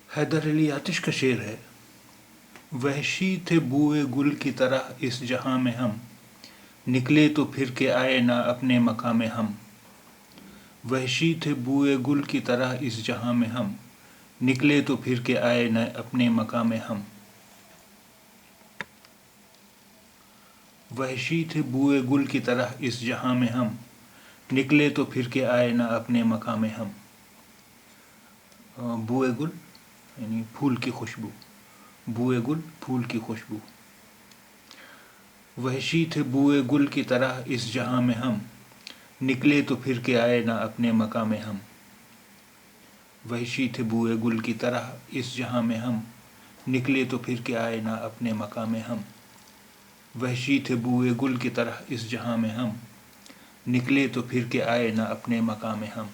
हैदर अली आतिश का शेर है। वहशी थे बूए गुल की तरह इस जहां में हम, निकले तो फिर के आए ना अपने मकाम में हम। वहशी थे बूए गुल की तरह इस जहां में हम, निकले तो फिर के आए न अपने मकाम में हम। वहशी थे बूए गुल की तरह इस जहां में हम, निकले तो फिर के आए न अपने मकाम में हम। बूए गुल यानी फूल की खुशबू, बूए गुल फूल की खुशबू। वहशी थे बूए गुल की तरह इस जहां में हम, निकले तो फिर के आए ना अपने मकाम में हम। वहशी थे बूए गुल की तरह इस जहां में हम, निकले तो फिर के आए ना अपने मकाम में हम। वहशी थे बूए गुल की तरह इस जहां में हम, निकले तो फिर के आए ना अपने मकाम में हम।